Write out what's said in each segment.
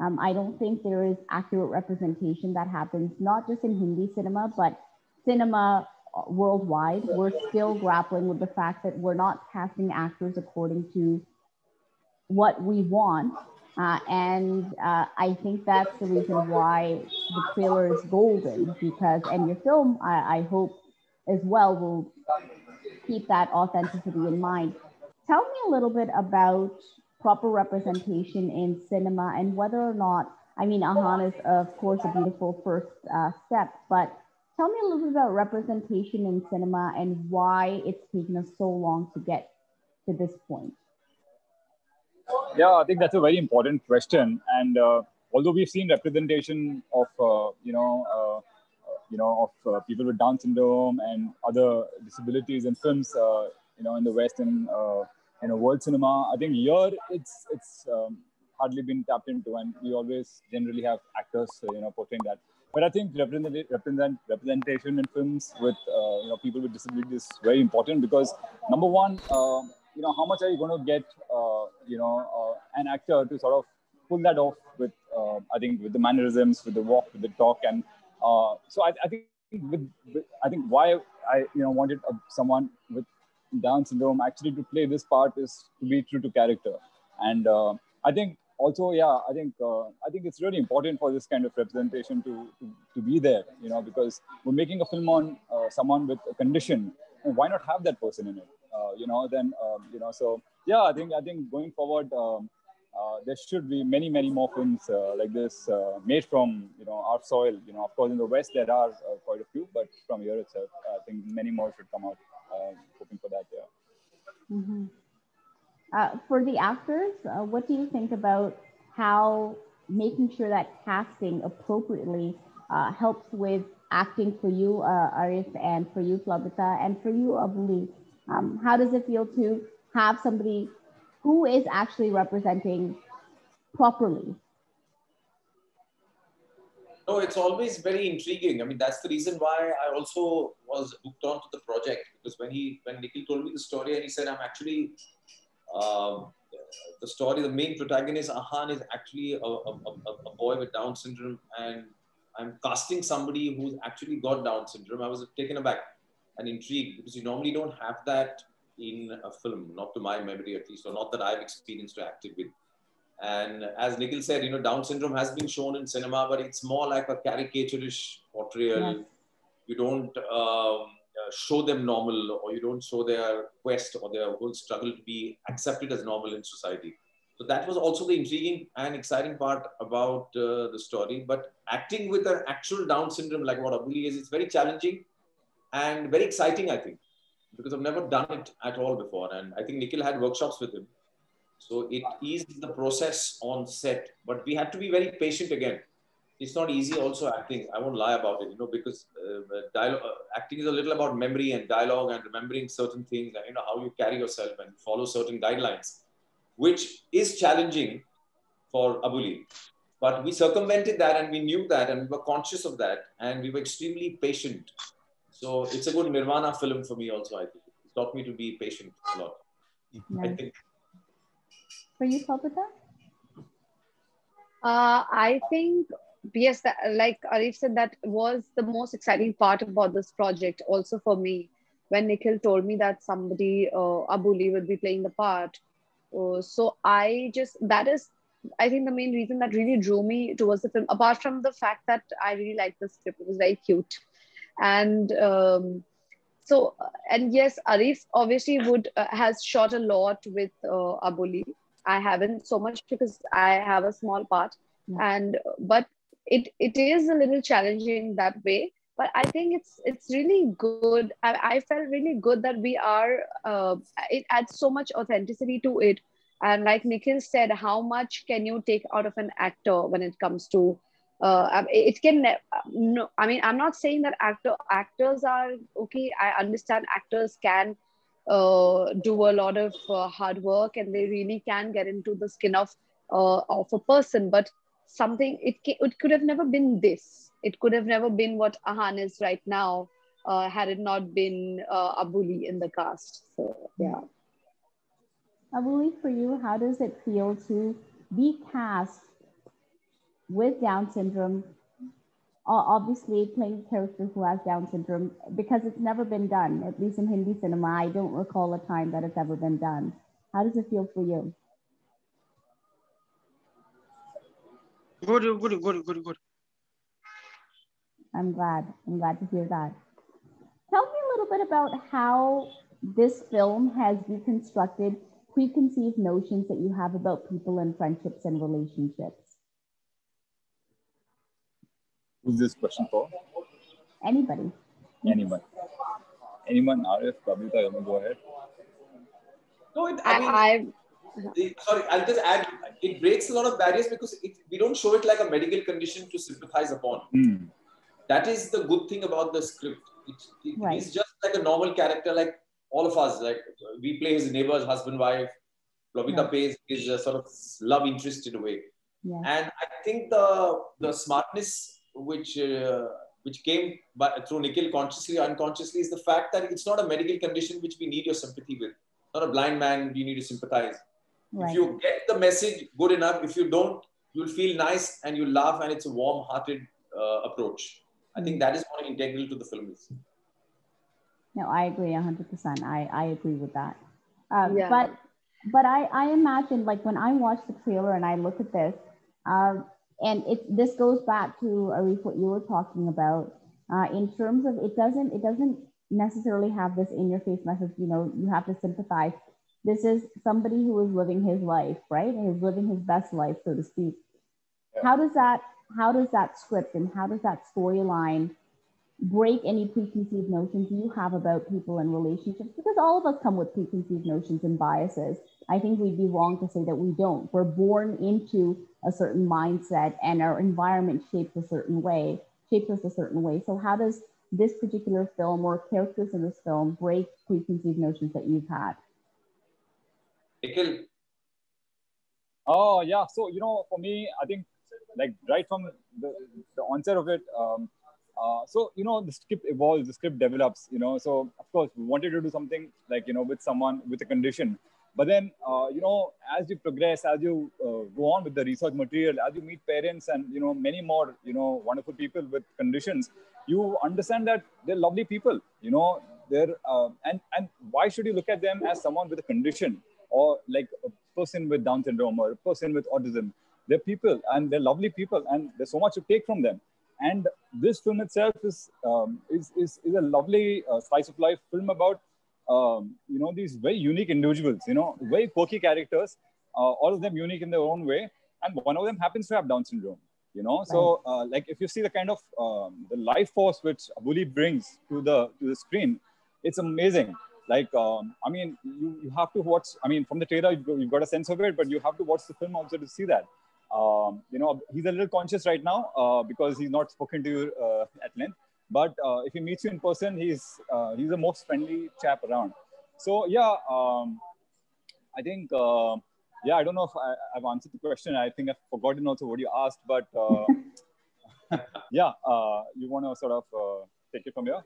I don't think there is accurate representation that happens, not just in Hindi cinema, but cinema worldwide. We're still grappling with the fact that we're not casting actors according to what we want. I think that's the reason why the trailer is golden, because, and your film, I hope as well, will keep that authenticity in mind. Tell me a little bit about proper representation in cinema and whether or not, I mean, Ahaan is of course a beautiful first step, but tell me a little bit about representation in cinema and why it's taken us so long to get to this point. Yeah, I think that's a very important question. And although we've seen representation of, people with Down syndrome and other disabilities in films, in the West and world cinema, I think here it's hardly been tapped into, and we always generally have actors, portraying that. But I think representation in films with people with disabilities is very important because number one, how much are you going to get, an actor to sort of pull that off with, I think, with the mannerisms, with the walk, with the talk, and so I think why I wanted someone with Down syndrome actually to play this part is to be true to character, and I think also, I think it's really important for this kind of representation to be there, because we're making a film on someone with a condition, and why not have that person in it? So I think going forward, there should be many more films like this made from our soil. Of course in the West there are quite a few, but from here itself, I think many more should come out. Hoping for that. Yeah. Mm-hmm. For the actors, what do you think about how making sure that casting appropriately helps with acting for you, Arif, and for you, Plabita, and for you, Abuli? How does it feel to have somebody who is actually representing properly? No, it's always very intriguing. I mean, that's the reason why I also was hooked on to the project, because when Nikhil told me the story and he said, I'm actually, the story, the main protagonist, Ahaan, is actually a boy with Down syndrome, and I'm casting somebody who's actually got Down syndrome. I was taken aback and intrigued, because you normally don't have that in a film, not to my memory at least, or not that I've experienced or acted with. And as Nikhil said, Down syndrome has been shown in cinema, but it's more like a caricaturish portrayal. Yes. You don't show them normal, or you don't show their quest or their whole struggle to be accepted as normal in society. So that was also the intriguing and exciting part about the story. But acting with an actual Down syndrome like what Abuli is, it's very challenging and very exciting, I think, because I've never done it at all before. And I think Nikhil had workshops with him. So it eased the process on set, but we had to be very patient again. It's not easy also acting. I won't lie about it, because acting is a little about memory and dialogue and remembering certain things and, how you carry yourself and follow certain guidelines, which is challenging for Abuli. But we circumvented that, and we knew that, and we were conscious of that, and we were extremely patient. So it's a good Nirvana film for me also, I think. It taught me to be patient a lot. Nice. I think. For you, Plabita? I think, yes, like Arif said, that was the most exciting part about this project. Also for me, when Nikhil told me that somebody, Abuli, would be playing the part. So I think the main reason that really drew me towards the film, apart from the fact that I really liked the script, it was very cute. And and yes, Arif obviously has shot a lot with Abuli. I haven't so much because I have a small part, but it is a little challenging that way. But I think it's really good. I felt really good that we are. It adds so much authenticity to it, and like Nikhil said, how much can you take out of an actor when it comes to? It can. No, I mean, I'm not saying that actors are okay. I understand actors can do a lot of hard work, and they really can get into the skin of a person, but something it could have never been this. It could have never been what Ahaan is right now had it not been Abuli in the cast. So yeah. Abuli, for you, how does it feel to be cast with Down syndrome, obviously playing a character who has Down syndrome, because it's never been done, at least in Hindi cinema. I don't recall a time that it's ever been done. How does it feel for you? Good. I'm glad to hear that. Tell me a little bit about how this film has deconstructed preconceived notions that you have about people and friendships and relationships. Who's this question for? Anybody. Anyone, Arif, Plabita, you may go ahead. No, sorry, I'll just add, it breaks a lot of barriers because we don't show it like a medical condition to sympathize upon. That is the good thing about the script. He's just like a normal character, like all of us. Like we play his neighbor's husband, wife. Plabita plays his sort of love interest in a way. Yeah. And I think the smartness which came through Nikhil consciously or unconsciously is the fact that it's not a medical condition which we need your sympathy with. Not a blind man you need to sympathize. Right. If you get the message good enough, if you don't, you'll feel nice and you'll laugh, and it's a warm-hearted approach. I think that is what integral to the film is. No, I agree 100%. I agree with that. But I imagine, like, when I watch the trailer and I look at this, and this goes back to Arif, what you were talking about, in terms of it doesn't necessarily have this in-your-face message. You know, you have to sympathize. This is somebody who is living his life, right? And is living his best life, so to speak. Yeah. How does that script and how does that storyline break any preconceived notions you have about people and relationships? Because all of us come with preconceived notions and biases. I think we'd be wrong to say that we don't. We're born into a certain mindset, and our environment shapes us a certain way. So how does this particular film or characters in this film break preconceived notions that you've had? Nikhil. Oh yeah, so for me, I think like right from the onset of it, so the script evolves, the script develops, so of course we wanted to do something like with someone with a condition, but then as you progress, as you go on with the research material, as you meet parents and many more wonderful people with conditions, you understand that they're lovely people, they're and why should you look at them as someone with a condition or like a person with Down syndrome or a person with autism? They're people and they're lovely people, and there's so much to take from them. And this film itself is a lovely slice of life film about these very unique individuals, very quirky characters, all of them unique in their own way, and one of them happens to have Down syndrome. So like if you see the kind of the life force which Abuli brings to the screen, it's amazing. Like I mean, you have to watch. I mean, from the trailer you've got a sense of it, but you have to watch the film also to see that. He's a little conscious right now because he's not spoken to you at length. But if he meets you in person, he's the most friendly chap around. So yeah, I think I don't know if I've answered the question. I think I've forgotten also what you asked, but you want to sort of take it from here?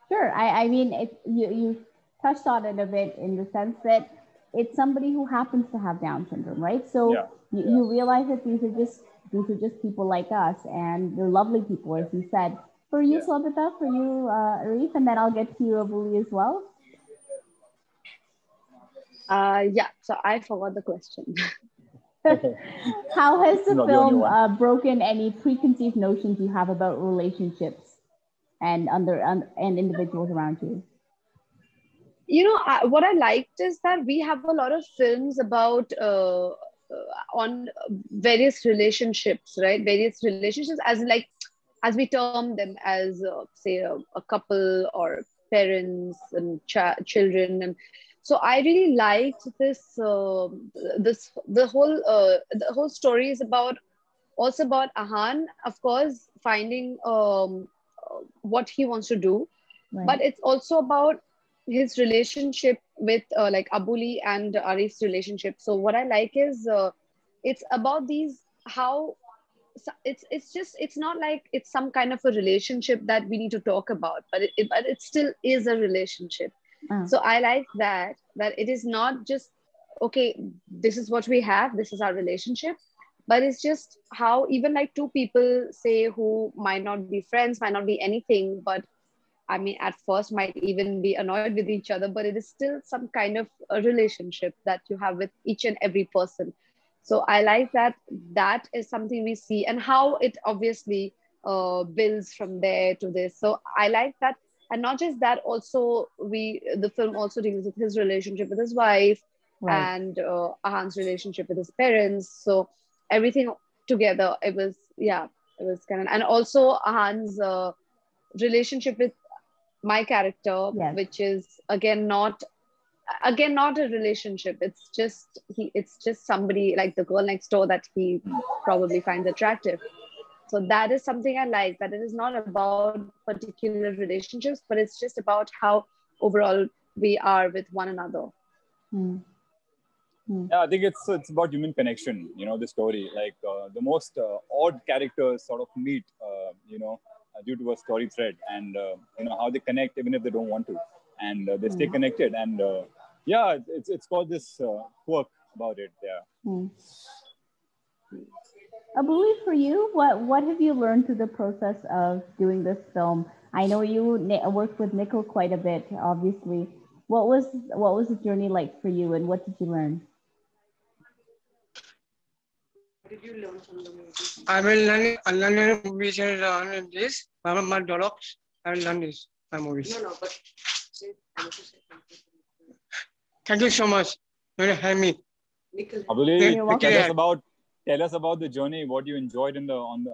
Sure. I mean, you touched on it a bit in the sense that it's somebody who happens to have Down syndrome, right? So you realize that these are just people like us, and they're lovely people, as you said. For you, Plabita, for you, Arif, and then I'll get to you, Abuli, as well. So I forgot the question. How has the film broken any preconceived notions you have about relationships and individuals around you? What I liked is that we have a lot of films about on various relationships, right? Various relationships as we term them as say a couple or parents and children. And so I really liked this. The whole story is also about Ahaan, of course, finding what he wants to do, right. But it's also about his relationship with like Abuli and Arif's relationship. So what I like is it's about it's not like it's some kind of a relationship that we need to talk about, but it still is a relationship. So I like that it is not just, okay, this is what we have, this is our relationship, But it's just how even like two people say who might not be friends, might not be anything, but I mean, at first might even be annoyed with each other, but it is still some kind of a relationship that you have with each and every person. So I like that that is something we see, and how it obviously builds from there to this. So I like that. And not just that, also the film also deals with his relationship with his wife, Right. and Ahan's relationship with his parents. So everything together, it was, yeah, it was kind of, and also Ahan's relationship with my character, Yes. which is again not a relationship. It's just somebody like the girl next door that he probably finds attractive. So that is something I like, that it is not about particular relationships, but it's just about how overall we are with one another. Hmm. Yeah, I think it's about human connection. You know, the story, like the most odd characters sort of meet. Due to a story thread, and how they connect even if they don't want to, and they stay connected. And yeah, it's got this quirk about it. Yeah. Abuli, for you, what have you learned through the process of doing this film? I know you worked with Nikhil quite a bit, obviously. What was the journey like for you, and what did you learn? What did you learn from the movie? I will learn movies and learn this. My dialogues. I will learn this. My movies. No, but thank you so much. You will help me. Abuli, tell us about the journey. What you enjoyed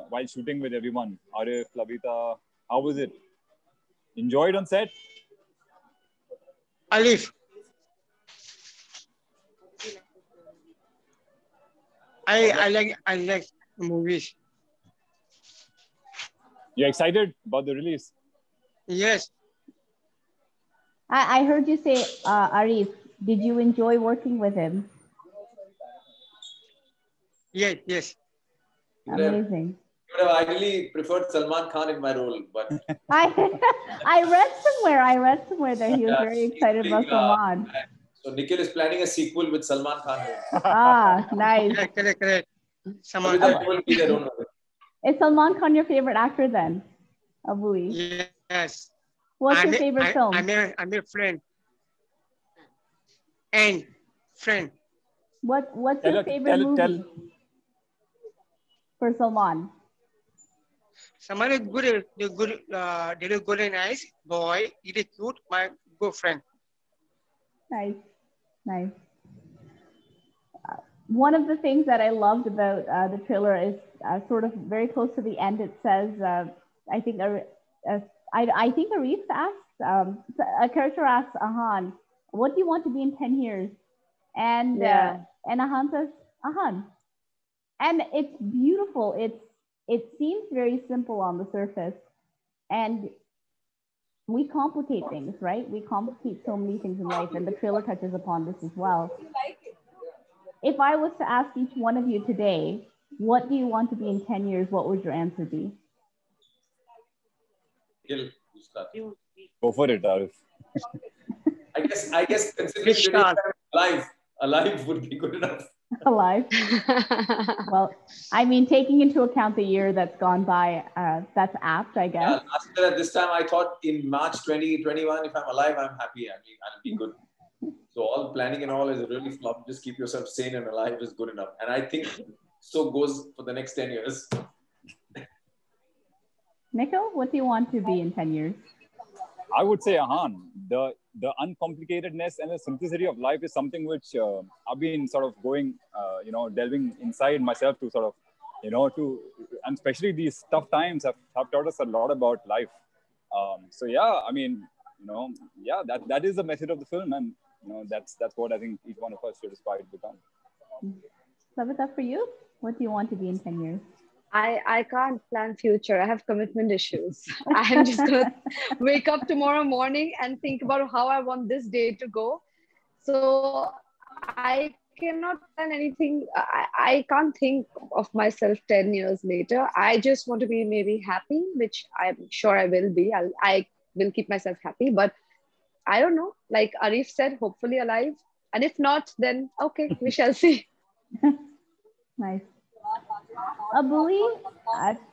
while shooting with everyone. Arif, Plabita, how was it? Enjoyed on set? Arif, I like movies. You're excited about the release? Yes. I heard you say, Arif, did you enjoy working with him? Yes. Amazing. You would have ideally preferred Salman Khan in my role, but I read somewhere that he was very excited about Salman. So Nikhil is planning a sequel with Salman Khan. Nice. Correct. Salman Khan will be there, don't worry. Is Salman Khan your favorite actor then, Abuli? Yes. What's your favorite film? I'm a friend. And friend. What's your favorite movie for Salman? Salman is good. They're good and nice boy. He is cute. My good friend. Nice. One of the things that I loved about the trailer is sort of very close to the end. It says, I think Arif asks, a character asks Ahaan, "What do you want to be in 10 years?" And Ahaan says, "Ahaan," and it's beautiful. It seems very simple on the surface, and we complicate things, right? We complicate so many things in life, and the trailer touches upon this as well. If I was to ask each one of you today, what do you want to be in 10 years? What would your answer be? Go for it, Arif. I guess considering alive would be good enough. Alive. Well, I mean, taking into account the year that's gone by, that's apt, I guess. Yeah, last year at this time, I thought in March 2021, if I'm alive, I'm happy. I mean, I'll be good. So all planning and all is really flop. Just keep yourself sane and alive is good enough. And I think so goes for the next 10 years. Nikhil, what do you want to be in 10 years? I would say, Ahaan, the uncomplicatedness and the simplicity of life is something which I've been sort of going, delving inside myself to sort of, and especially these tough times have taught us a lot about life. So yeah, I mean, that is the message of the film, and that's what I think each one of us should aspire to become. Plabita, for you, what do you want to be in 10 years? I can't plan future. I have commitment issues. I'm just gonna wake up tomorrow morning and think about how I want this day to go. So I cannot plan anything. I can't think of myself 10 years later. I just want to be maybe happy, which I'm sure I will be. I will keep myself happy, but I don't know. Like Arif said, hopefully alive. And if not, then okay, we shall see. Nice. Abuli,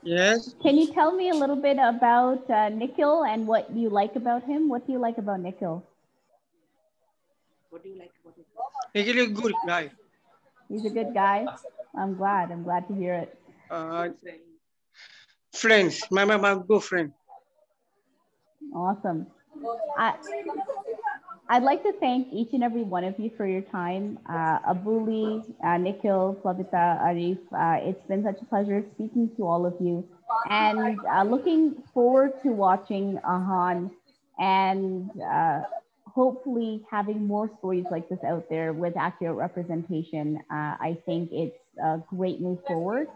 Yes. can you tell me a little bit about Nikhil and what you like about him? What do you like about Nikhil? What do you like about him? Nikhil is a good guy. He's a good guy. I'm glad to hear it. Friends, my good friend. Awesome. I'd like to thank each and every one of you for your time. Abuli, Nikhil, Plabita, Arif, it's been such a pleasure speaking to all of you, and looking forward to watching Ahaan and hopefully having more stories like this out there with accurate representation. I think it's a great move forward,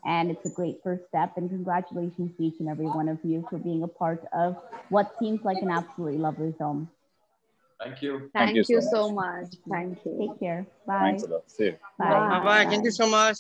and it's a great first step, and congratulations to each and every one of you for being a part of what seems like an absolutely lovely film. Thank you. Thank you so much. Thank you. Take care. Bye. Thanks a lot. See you. Bye. Bye. Thank you so much.